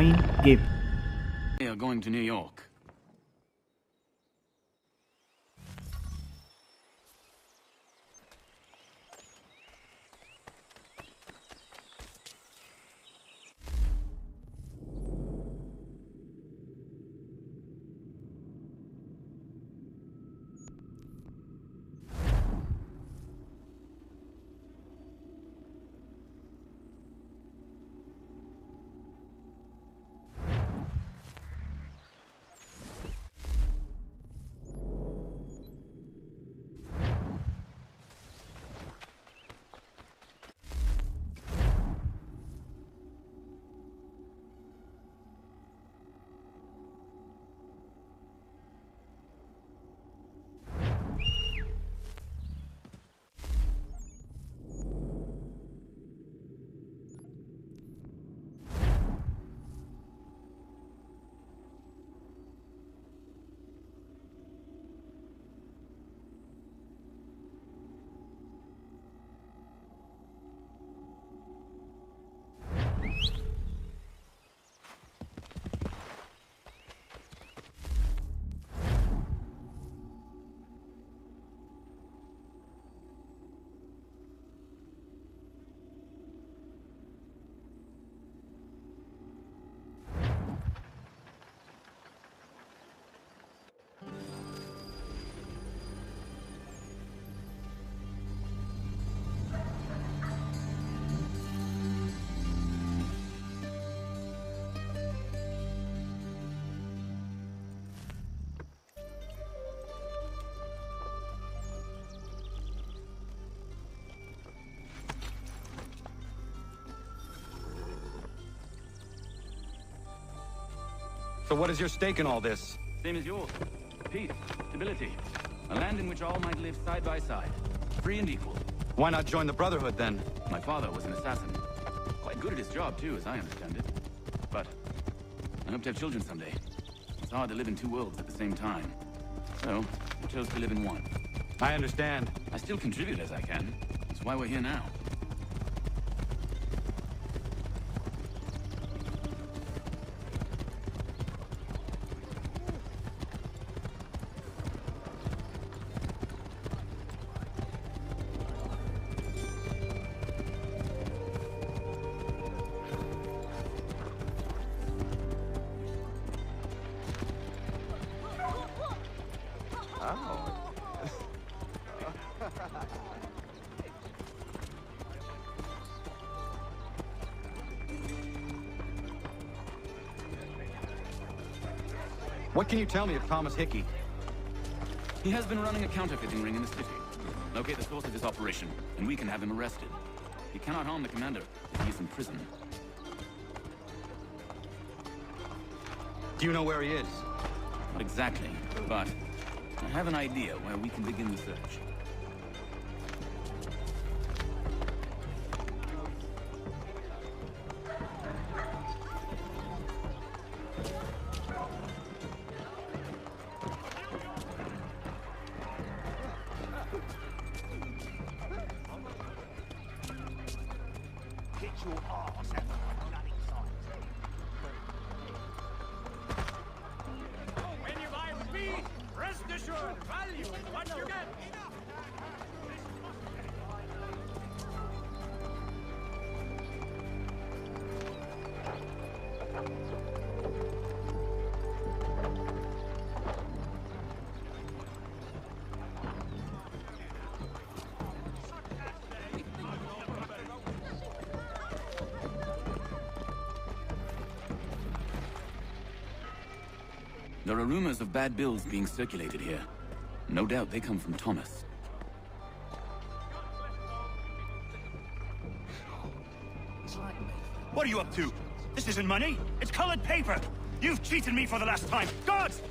Maingame. They are going to New York. So what is your stake in all this? Same as yours. Peace, stability. A land in which all might live side by side. Free and equal. Why not join the Brotherhood, then? My father was an assassin. Quite good at his job, too, as I understand it. But I hope to have children someday. It's hard to live in two worlds at the same time. So, I chose to live in one. I understand. I still contribute as I can. That's why we're here now. What can you tell me of Thomas Hickey? He has been running a counterfeiting ring in the city. Locate the source of his operation, and we can have him arrested. He cannot harm the commander if he is in prison. Do you know where he is? Not exactly, but I have an idea where we can begin the search. There are rumors of bad bills being circulated here. No doubt they come from Thomas. What are you up to? This isn't money. It's colored paper. You've cheated me for the last time. Guards!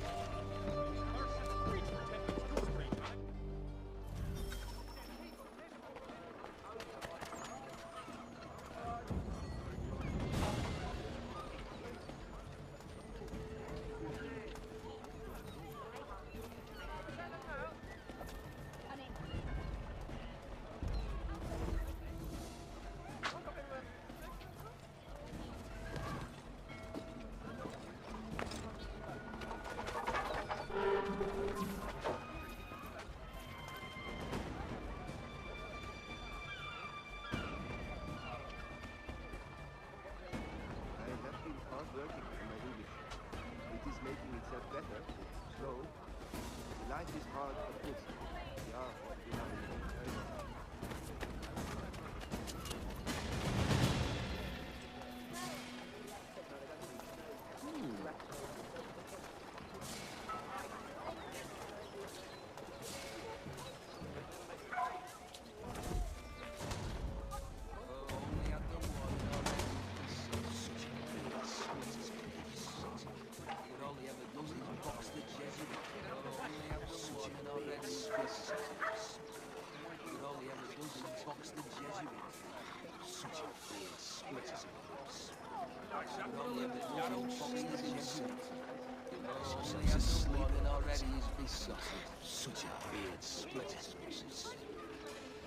sausage, such a beard split his pieces.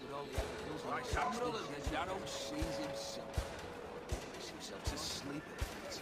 With all the animals, right, Admiral, and the Darrow sees himself. Makes himself to sleep at night.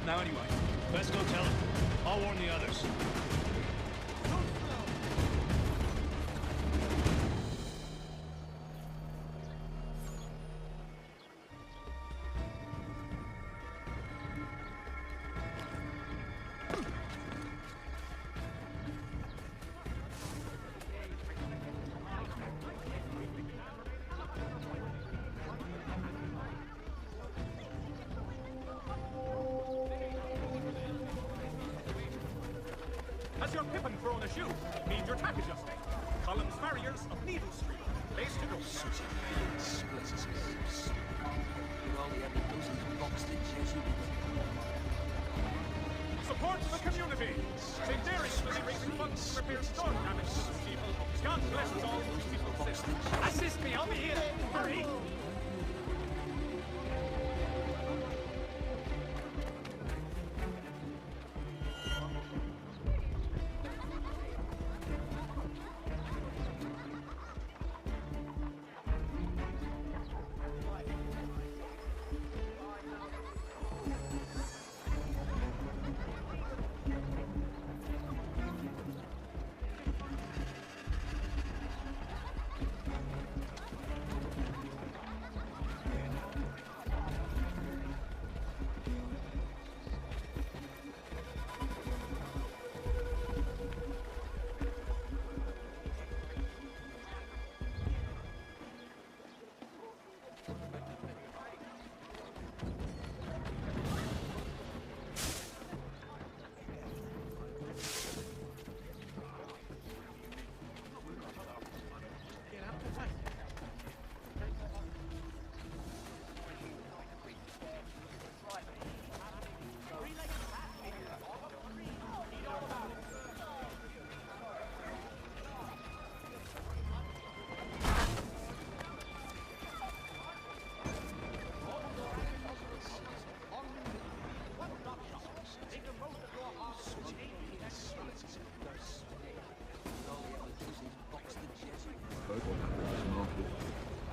Now anyway. Let's go tell him. I'll warn the others. Has your pippin thrown a shoe? Need your tack adjusting. Columns farriers of Needle Street. Base to go. Such a beard split his pieces. With all the animals, he's boxed in Jesuit. Support the community. St. Mary's will be raising funds to repair storm damage to the people. God bless us all. Assist me, I'll be here. Hurry.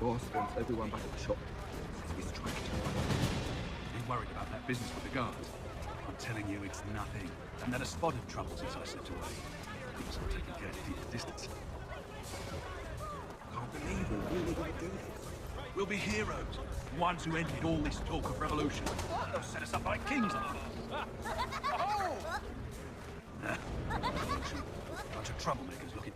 Boss wants everyone back at the shop. He's trying to Be worried about that business with the guards. I'm telling you, it's nothing. I've never spotted trouble since I slipped away. Because I'm taking care to keep the distance. Can't believe we're really going to do this. We'll be heroes. Ones who ended all this talk of revolution. They'll set us up like kings. Bunch of troublemakers looking.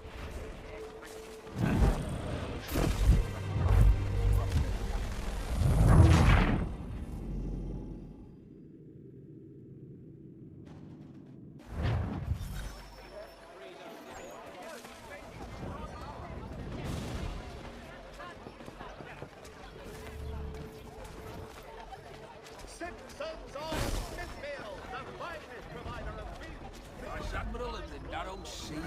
Admiral and the Darrow sees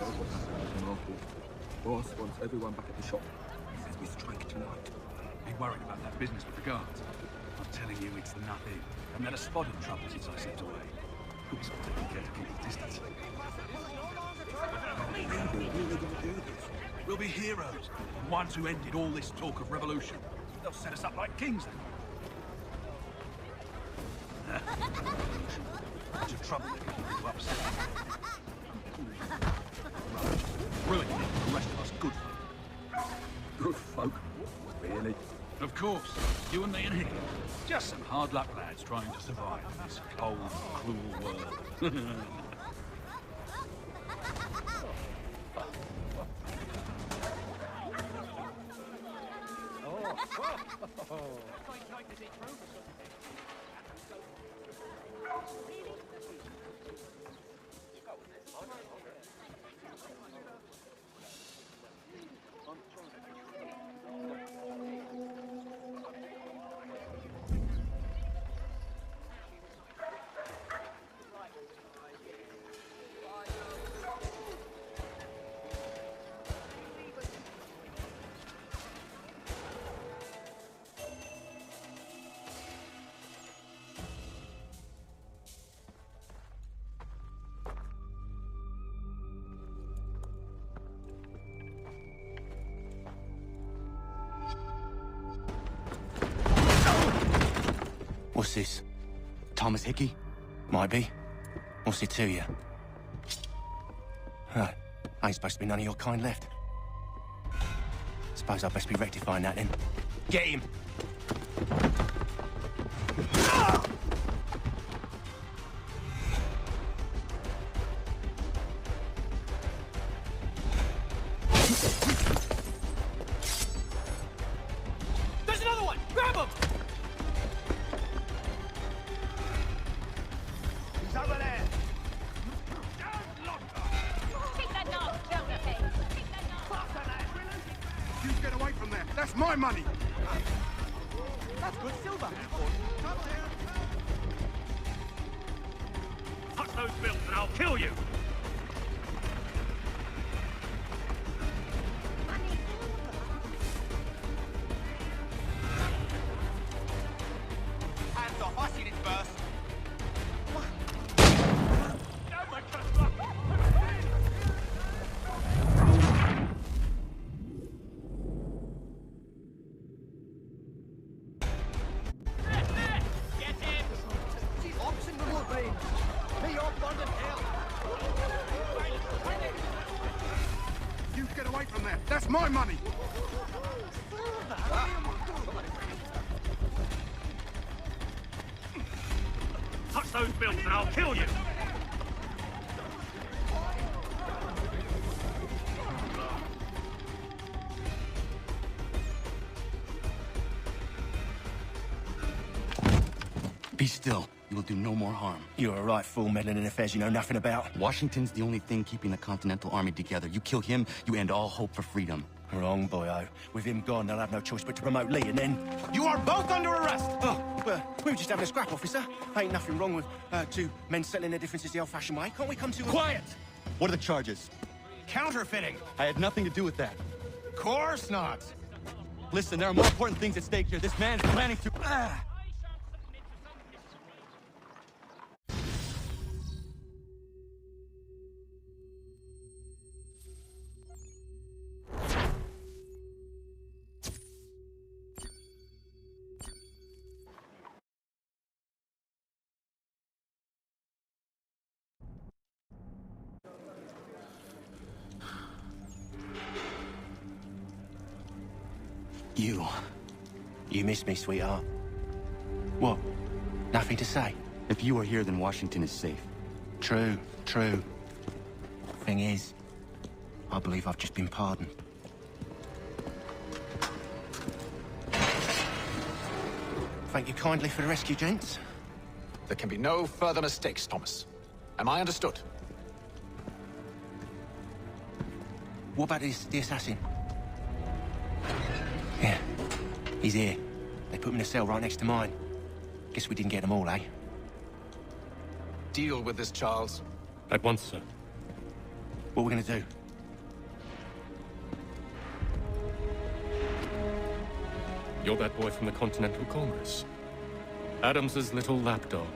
Boss wants everyone back at the shop. We strike tonight. Be worried about that business with the guards. I'm telling you, it's nothing. I've had a spot of trouble since I slipped away. Could be taking care to keep the distance. We'll be heroes, the ones who ended all this talk of revolution. They'll set us up like kings then. Huh? Bunch of trouble they're going to upset. Brilliant. The rest of us good folk. Good folk? Really? Of course. You and me and him. Just some hard luck lads trying to survive in this cold, cruel world. What's this? Thomas Hickey? Might be. What's it to you? Right. Ain't supposed to be none of your kind left. Suppose I'd best be rectifying that then. Get him! There's another one! Grab him! He's over there! Take that dog, Josephine! Take that dog! You get away from there. That's my money. That's good silver. Touch those bills and I'll kill you. Hands off, I seen it first. You get away from there. That's my money. Touch those bills and I'll kill you. Be still. You will do no more harm. You're a right fool meddling in affairs you know nothing about. Washington's the only thing keeping the Continental Army together. You kill him, you end all hope for freedom. Wrong, boyo. With him gone, they'll have no choice but to promote Lee, and then... You are both under arrest! Oh, well, we were just having a scrap, officer. Ain't nothing wrong with two men settling their differences the old-fashioned way. Can't we come to... Quiet! What are the charges? Counterfeiting. I had nothing to do with that. Course not. Listen, there are more important things at stake here. This man is planning to... You miss me, sweetheart. What? Nothing to say? If you are here, then Washington is safe. True. Thing is, I believe I've just been pardoned. Thank you kindly for the rescue, gents. There can be no further mistakes, Thomas. Am I understood? What about the assassin? Yeah, he's here. They put him in a cell right next to mine. Guess we didn't get them all, eh? Deal with this, Charles. At once, sir. What are we gonna do? You're that boy from the Continental Congress. Adams's little lapdog.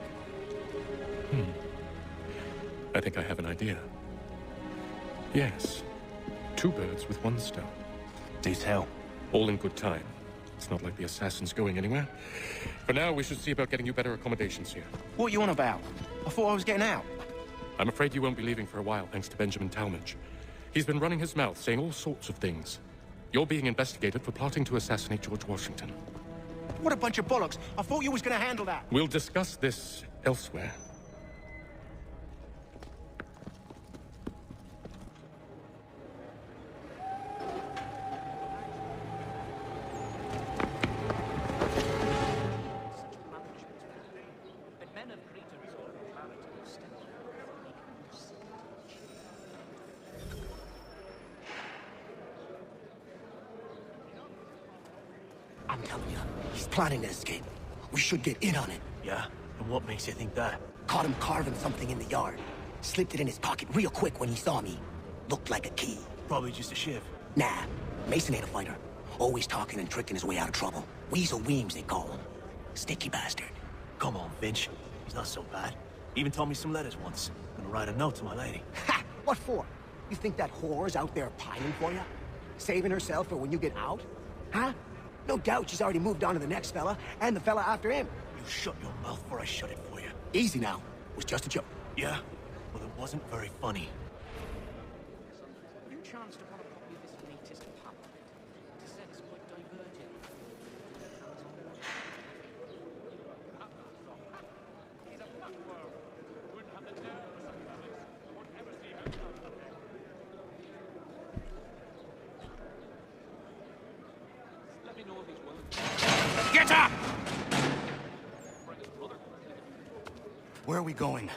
I think I have an idea. Yes. 2 birds with 1 stone. Do tell. All in good time. It's not like the assassin's going anywhere. For now, we should see about getting you better accommodations here. What are you on about? I thought I was getting out. I'm afraid you won't be leaving for a while, thanks to Benjamin Talmadge. He's been running his mouth, saying all sorts of things. You're being investigated for plotting to assassinate George Washington. What a bunch of bollocks. I thought you was gonna handle that. We'll discuss this elsewhere. I'm telling you, he's planning to escape. We should get in on it. Yeah? And what makes you think that? Caught him carving something in the yard. Slipped it in his pocket real quick when he saw me. Looked like a key. Probably just a shiv. Nah, Mason ain't a fighter. Always talking and tricking his way out of trouble. Weasel Weems, they call him. Sticky bastard. Come on, Finch. He's not so bad. Even told me some letters once. Gonna write a note to my lady. Ha! What for? You think that whore's out there pining for you? Saving herself for when you get out? Huh? No doubt she's already moved on to the next fella, and the fella after him. You shut your mouth before I shut it for you. Easy now. It was just a joke. Yeah? Well, it wasn't very funny. You chanced upon a copy of this latest pamphlet. It said it's quite divergent. He's a blackworm. Wouldn't have the nerve for something like this. I won't ever see him again. Let me know if he's willing. Get up! Where are we going?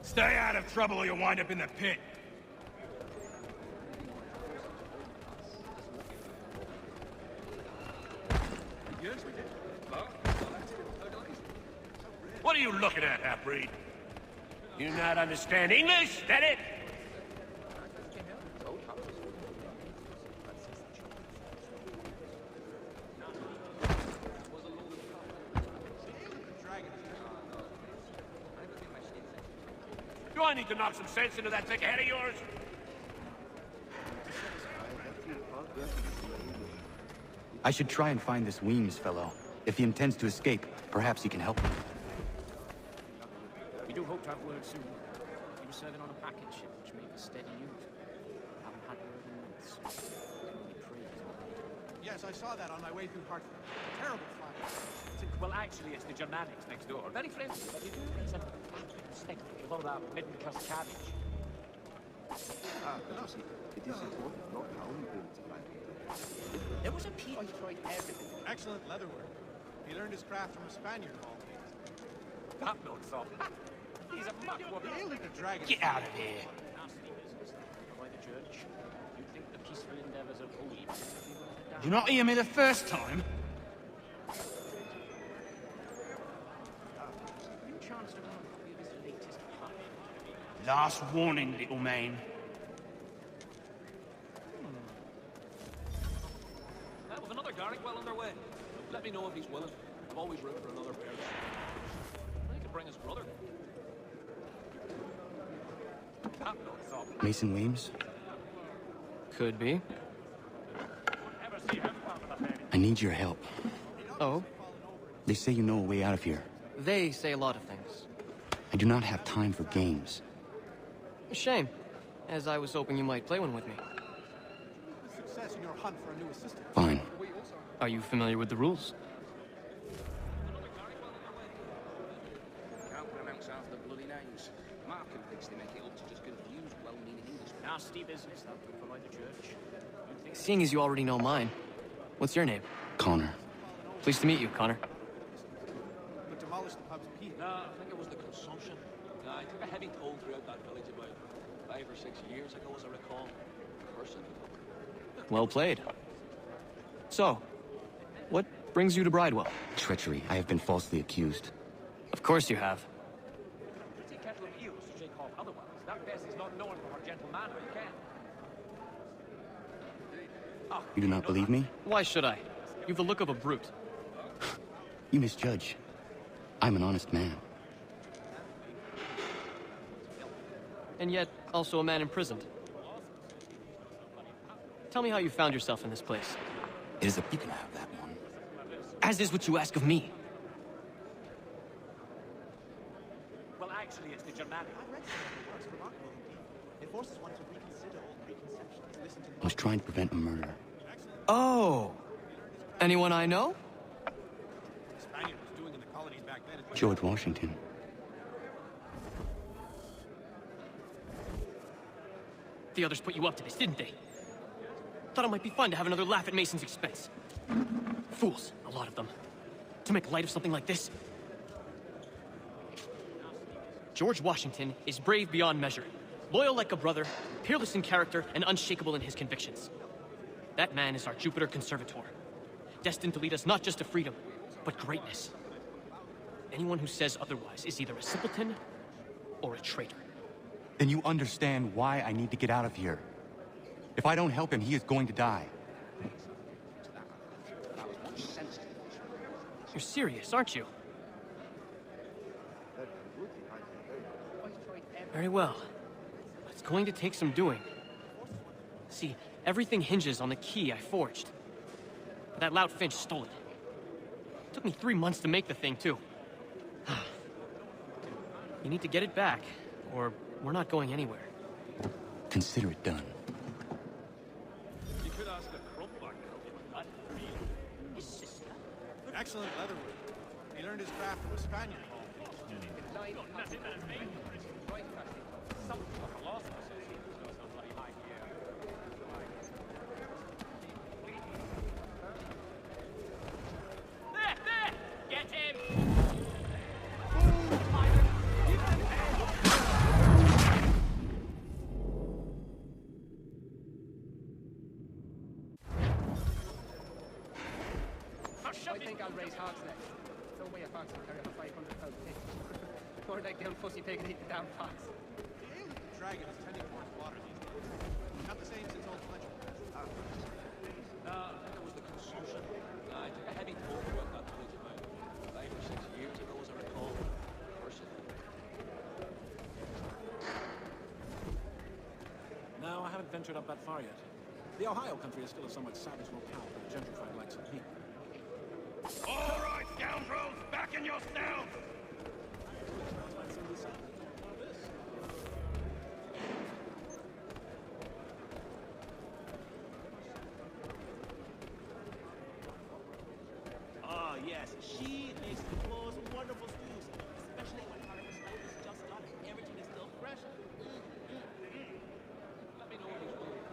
Stay out of trouble or you'll wind up in the pit. Yes, we did. What are you looking at, half-breed? You not understand English, that it? Do I need to knock some sense into that thick head of yours? I should try and find this Weems fellow. If he intends to escape, perhaps he can help me. We do hope to have word soon. He was serving on a package ship, which made for steady use. Haven't had word in months. Can only pray he's all right. Yes, I saw that on my way through Hartford. Terrible flight. Well, actually, it's the Germanics next door. Very friendly, but you do get some stick with all that mid-cost cabbage. There was a piece I tried everything. Excellent leatherwork. He learned his craft from a Spaniard hall. That note's off. He's a muck. Get out of here. Nasty business. By the church. You'd think the peaceful endeavors of holy would have Did you not hear me the first time? You chanced upon a copy of his latest pamphlet. Last warning, little man. That was another Garrick well underway. Let me know if he's willing. I've always room for another pair. I could bring his brother. That note's off. Mason Weems? Could be. I need your help. Oh? They say you know a way out of here. They say a lot of things. I do not have time for games. A shame, as I was hoping you might play one with me. Success in your hunt for a new assistant. Fine. Are you familiar with the rules? Can't pronounce half the bloody names. Markham thinks they make it up to just confuse well-meaning English. Nasty business, that would provide the church. Seeing as you already know mine, what's your name? Connor. Pleased to meet you, Connor. But demolish the pub's Pete. Nah, I think it was the consumption. I took a heavy toll throughout that village about 5 or 6 years ago, as I recall. Personally. Well played. So, what brings you to Bridewell? Treachery. I have been falsely accused. Of course you have. Pretty kettle of eels to shake off otherwise. That Bess is not known for her gentle manner, you can. You do not believe me? Why should I? You've the look of a brute. You misjudge. I'm an honest man. And yet, also a man imprisoned. Tell me how you found yourself in this place. It is a... You can have that one. As is what you ask of me. Well, actually, it's the Germanic. I was trying to prevent a murder. Oh! Anyone I know? George Washington. The others put you up to this, didn't they? Thought it might be fun to have another laugh at Mason's expense. Fools, a lot of them. To make light of something like this. George Washington is brave beyond measure, loyal like a brother, peerless in character, and unshakable in his convictions. That man is our Jupiter Conservator, destined to lead us not just to freedom, but greatness. Anyone who says otherwise is either a simpleton or a traitor. Then you understand why I need to get out of here. If I don't help him, he is going to die. You're serious, aren't you? Very well. It's going to take some doing. See, everything hinges on the key I forged. But that lout Finch stole it. Took me 3 months to make the thing, too. You need to get it back, or we're not going anywhere. Consider it done. You could ask a crump back now. His sister? Excellent leatherwork. He learned his craft from a Spaniard. There! Get him! I think I'll raise hogs next. No way a fox will carry a 500-pound pig. More like the old pussy pig and eat the damn fox. The ale dragon is tending towards water these days. Not the same since old Fletcher. There was the consumption. I took a heavy toll about that village about 5 or 6 years ago, as I recall. Personally. No, I haven't ventured up that far yet. The Ohio country is still a somewhat savage locale for the gentrified likes of me. All right, scoundrels, back in your cells! Ah, yes, she makes the most wonderful stews, especially when harvest time is just done and everything is still fresh. Let me know if he's willing.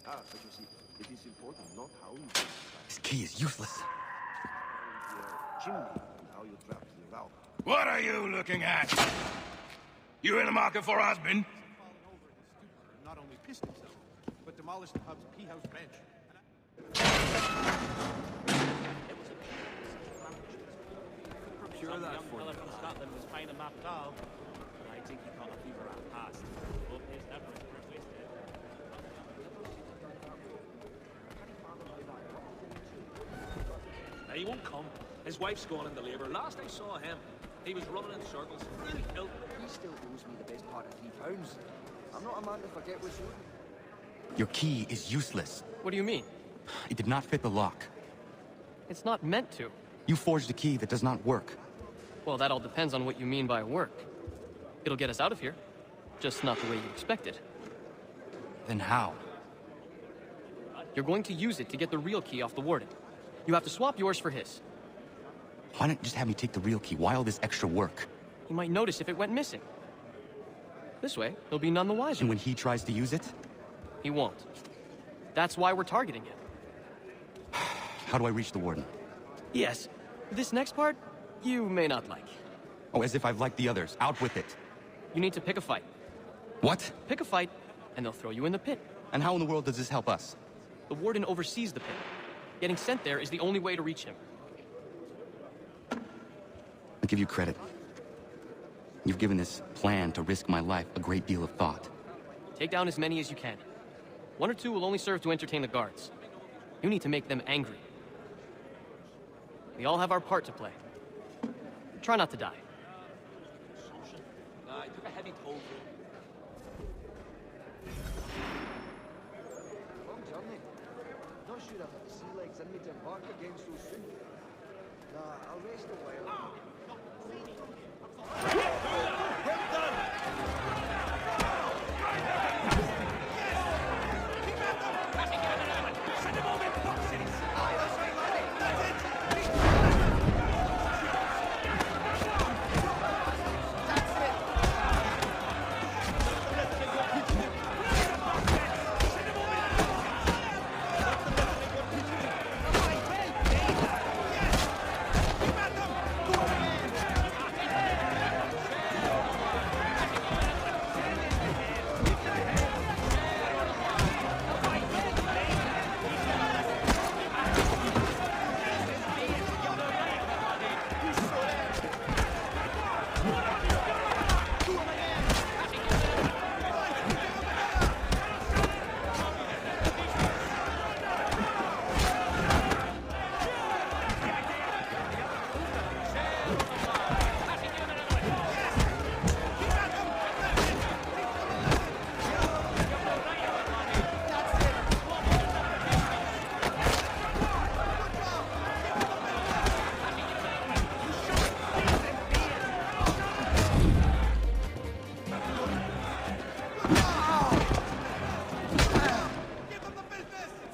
But you see, it is important not how you do it. This key is useless. Chimney and how you trap the valve. What are you looking at? You in the market for husband? Not only pissed himself, but demolished the pub's pea house bench. Procure that for you. From Scotland was fine and mapped out. I think he caught a fever out past. Hope his efforts weren't wasted. He won't come. His wife's gone into labour. Last I saw him, he was running in circles. Really ill. He still owes me the best part of £3. I'm not a man to forget what's owed. Your key is useless. What do you mean? It did not fit the lock. It's not meant to. You forged a key that does not work. Well, that all depends on what you mean by work. It'll get us out of here. Just not the way you expected. Then how? You're going to use it to get the real key off the warden. You have to swap yours for his. Why not just have me take the real key? Why all this extra work? He might notice if it went missing. This way, he'll be none the wiser. And when he tries to use it? He won't. That's why we're targeting him. How do I reach the warden? Yes. This next part, you may not like. Oh, as if I've liked the others. Out with it. You need to pick a fight. What? Pick a fight, and they'll throw you in the pit. And how in the world does this help us? The warden oversees the pit. Getting sent there is the only way to reach him. I give you credit. You've given this plan to risk my life a great deal of thought. Take down as many as you can. 1 or 2 will only serve to entertain the guards. You need to make them angry. We all have our part to play. Try not to die. I took a heavy toll. Long journey. Not sure I've got the sea legs in me to embark again so soon. Nah, I'll rest a while.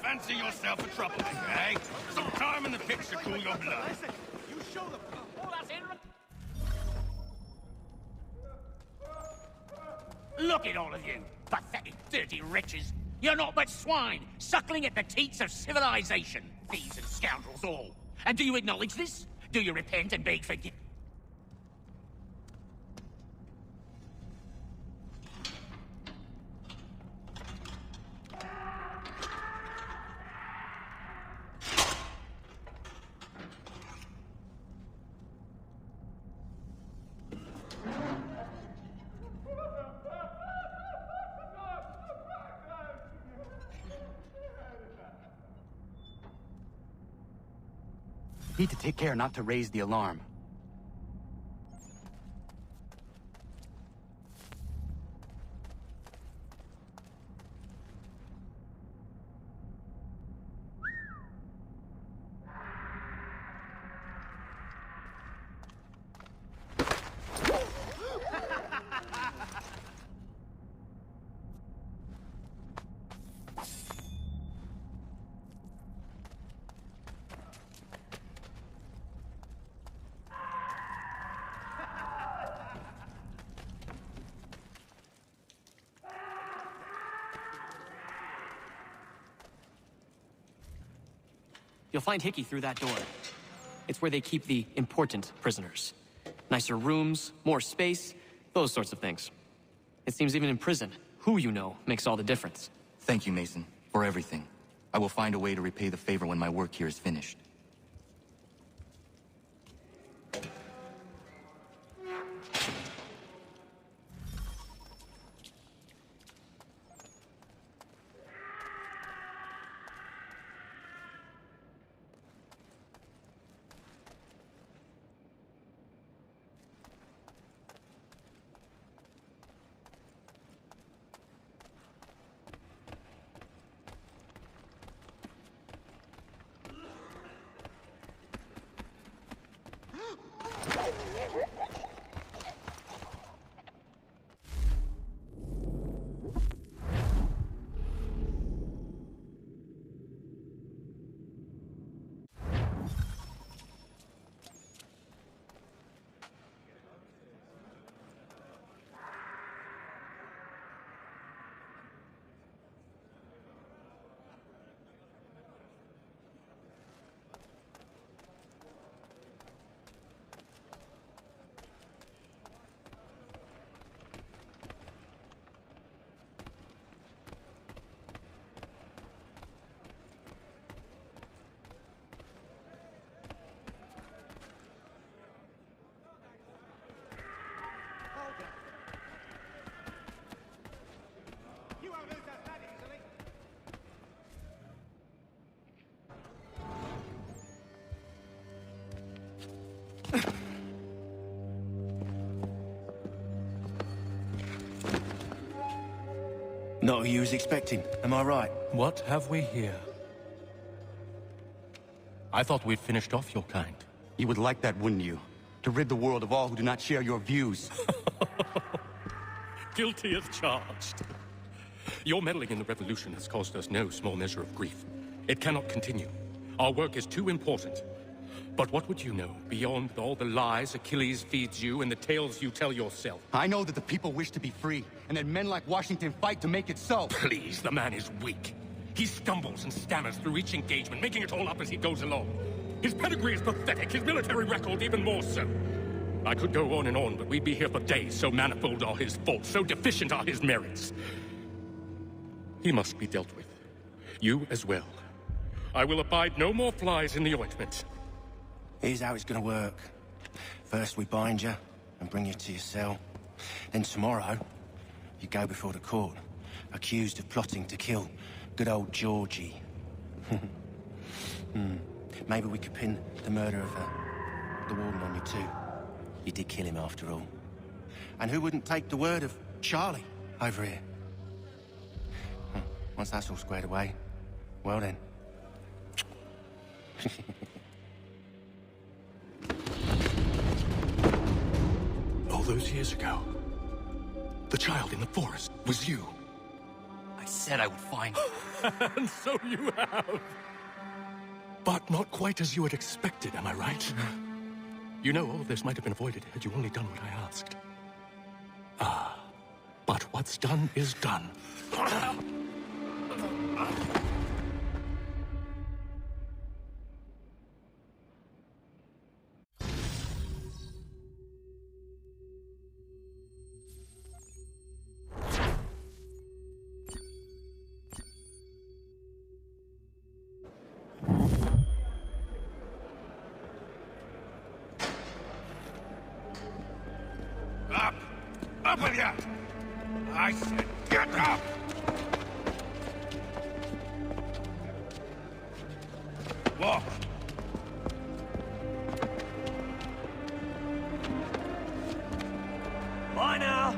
Fancy yourself a troublemaker, eh? Some time in the pits to cool your blood. Listen, you show them. Oh, that's in. Look at all of you, pathetic, dirty wretches. You're not but swine, suckling at the teats of civilization. Thieves and scoundrels all. And do you acknowledge this? Do you repent and beg forgiveness? Need to take care not to raise the alarm. You'll find Hickey through that door. It's where they keep the important prisoners. Nicer rooms, more space, those sorts of things. It seems even in prison, who you know makes all the difference. Thank you, Mason, for everything. I will find a way to repay the favor when my work here is finished. Not who you was expecting, am I right? What have we here? I thought we'd finished off your kind. You would like that, wouldn't you? To rid the world of all who do not share your views. Guilty as charged. Your meddling in the revolution has caused us no small measure of grief. It cannot continue. Our work is too important. But what would you know beyond all the lies Achilles feeds you and the tales you tell yourself? I know that the people wish to be free, and that men like Washington fight to make it so. Please, the man is weak. He stumbles and stammers through each engagement, making it all up as he goes along. His pedigree is pathetic, his military record even more so. I could go on and on, but we'd be here for days, so manifold are his faults, so deficient are his merits. He must be dealt with. You as well. I will abide no more flies in the ointment. Here's how it's gonna work. First we bind you and bring you to your cell. Then tomorrow, you go before the court, accused of plotting to kill good old Georgie. Maybe we could pin the murder of the warden on you too. You did kill him after all. And who wouldn't take the word of Charlie over here? Once that's all squared away, well then. All those years ago, the child in the forest was you. I said I would find you. And so you have. But not quite as you had expected, am I right? You know, all this might have been avoided had you only done what I asked. Ah, but what's done is done. Up with you! I said get up! Walk! Bye now!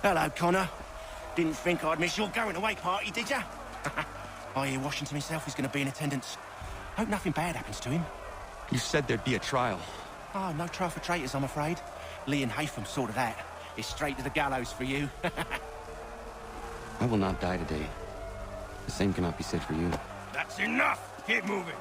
Hello, Connor. Didn't think I'd miss your going-away party, did ya? I hear Washington himself is going to be in attendance. Hope nothing bad happens to him. You said there'd be a trial. Oh, no trial for traitors, I'm afraid. Lee and Haytham sorted that. It's straight to the gallows for you. I will not die today. The same cannot be said for you. That's enough! Keep moving!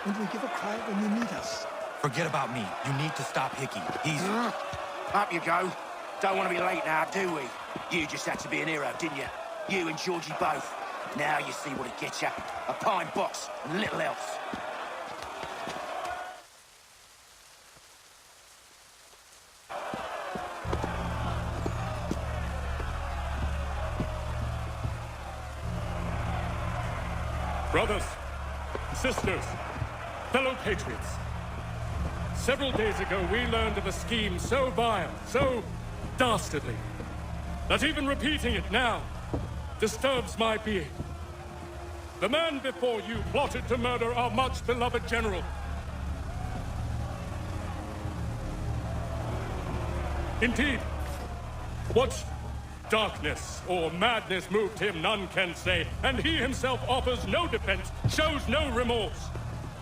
And we give a cry when you need us. Forget about me. You need to stop Hickey. He's... Up you go. Don't want to be late now, do we? You just had to be an hero, didn't you? You and Georgie both. Now you see what it gets you. A pine box and little else. Brothers, sisters, fellow patriots. Several days ago, we learned of a scheme so vile, so dastardly, that even repeating it now disturbs my being. The man before you plotted to murder our much-beloved general. Indeed, what darkness or madness moved him, none can say, and he himself offers no defense, shows no remorse.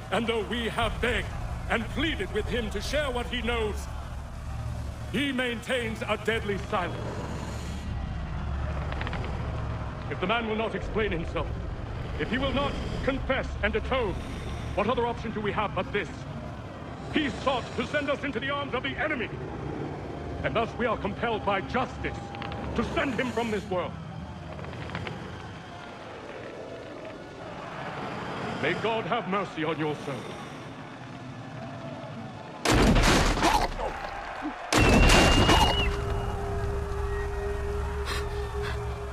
And though we have begged and pleaded with him to share what he knows, he maintains a deadly silence. If the man will not explain himself, if he will not confess and atone, what other option do we have but this? He sought to send us into the arms of the enemy, and thus we are compelled by justice to send him from this world. May God have mercy on your soul.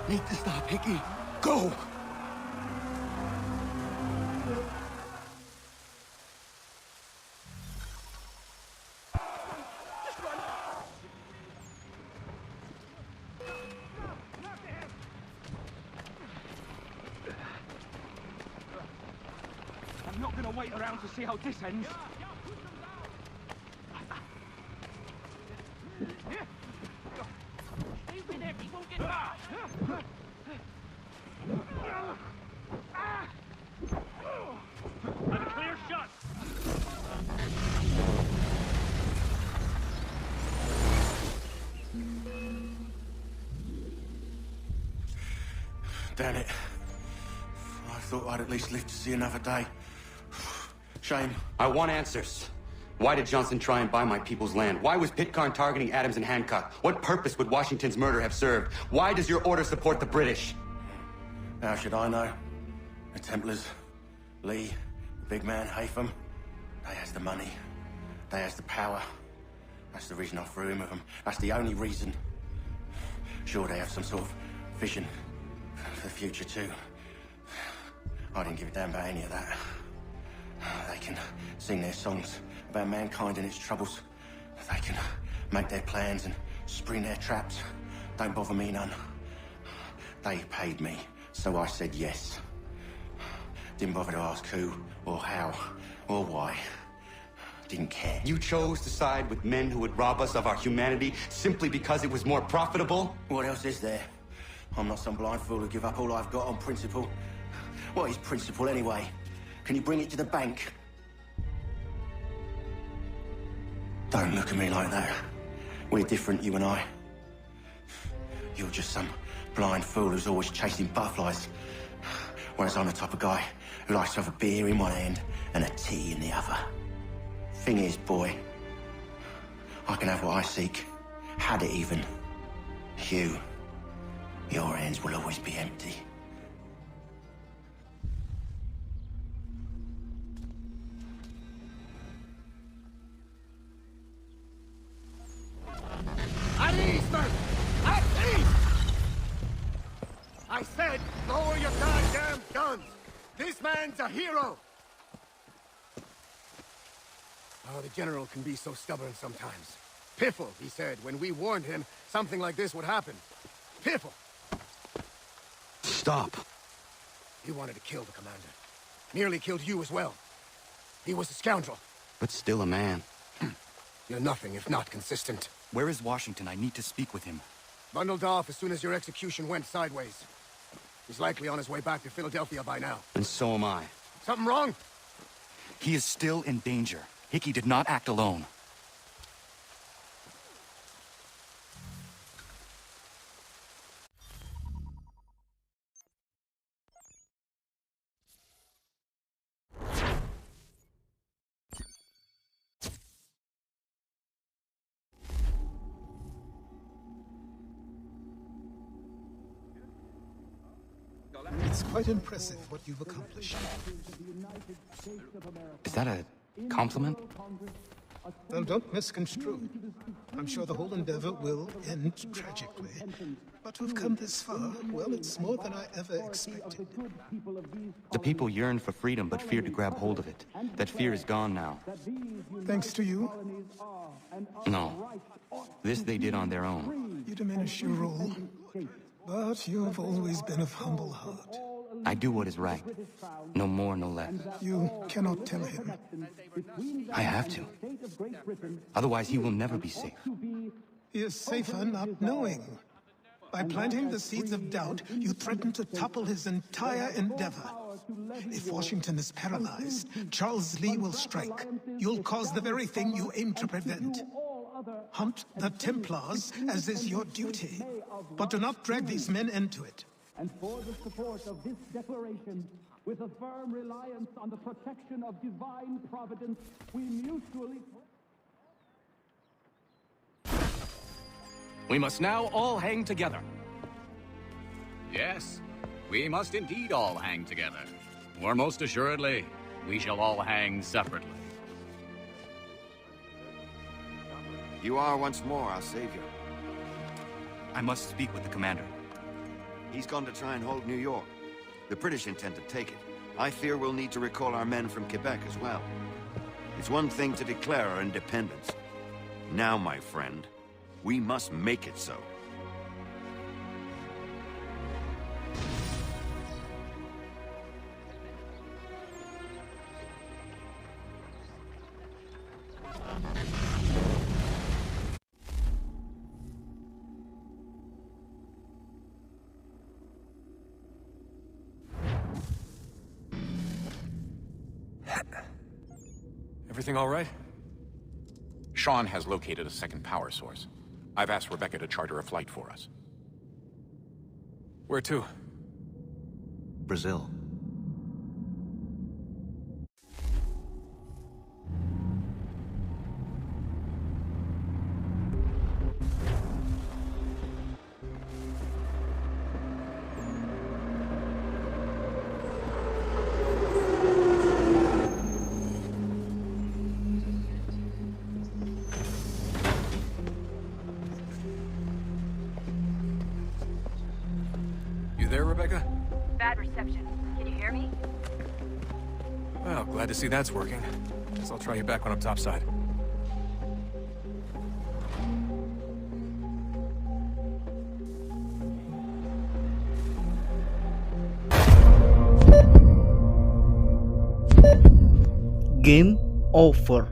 Need to stop Hickey. Go! I'm not gonna wait around to see how this ends. A clear shot. Damn it. I thought I'd at least live to see another day. Shame. I want answers. Why did Johnson try and buy my people's land? Why was Pitcairn targeting Adams and Hancock? What purpose would Washington's murder have served? Why does your order support the British? How should I know? The Templars, Lee, the big man, Haytham, they has the money. They has the power. That's the reason I threw him with them. That's the only reason. Sure, they have some sort of vision for the future, too. I didn't give a damn about any of that. They can sing their songs about mankind and its troubles. They can make their plans and spring their traps. Don't bother me none. They paid me, so I said yes. Didn't bother to ask who, or how, or why. Didn't care. You chose to side with men who would rob us of our humanity simply because it was more profitable? What else is there? I'm not some blind fool who give up all I've got on principle. What is principle anyway? Can you bring it to the bank? Don't look at me like that. We're different, you and I. You're just some blind fool who's always chasing butterflies. Whereas I'm the type of guy who likes to have a beer in one hand and a tea in the other. Thing is, boy, I can have what I seek. Had it even. Your hands will always be empty. At ease, man! At ease! I said, lower your goddamn guns! This man's a hero! Oh, the General can be so stubborn sometimes. Piffle, he said, when we warned him something like this would happen. Piffle! Stop. He wanted to kill the commander. Nearly killed you as well. He was a scoundrel. But still a man. You're nothing if not consistent. Where is Washington? I need to speak with him. Bundled off as soon as your execution went sideways. He's likely on his way back to Philadelphia by now. And so am I. Something wrong? He is still in danger. Hickey did not act alone. It's quite impressive what you've accomplished. Is that a compliment? Well, don't misconstrue. I'm sure the whole endeavor will end tragically. But we've come this far. Well, it's more than I ever expected. The people yearn for freedom but fear to grab hold of it. That fear is gone now. Thanks to you? No. This they did on their own. You diminish your role. But you have always been of humble heart. I do what is right. No more, no less. You cannot tell him. I have to. Otherwise, he will never be safe. He is safer not knowing. By planting the seeds of doubt, you threaten to topple his entire endeavor. If Washington is paralyzed, Charles Lee will strike. You'll cause the very thing you aim to prevent. Hunt the Templars, as is your duty. But do not drag these men into it. And for the support of this declaration, with a firm reliance on the protection of divine providence, we mutually... We must now all hang together. Yes, we must indeed all hang together. Or most assuredly, we shall all hang separately. You are once more our savior. I must speak with the commander. He's gone to try and hold New York. The British intend to take it. I fear we'll need to recall our men from Quebec as well. It's one thing to declare our independence. Now, my friend, we must make it so. Everything all right? Sean has located a second power source. I've asked Rebecca to charter a flight for us. Where to? Brazil. You there, Rebecca? Bad reception. Can you hear me? Well, glad to see that's working. Guess I'll try you back when I'm topside. Game over.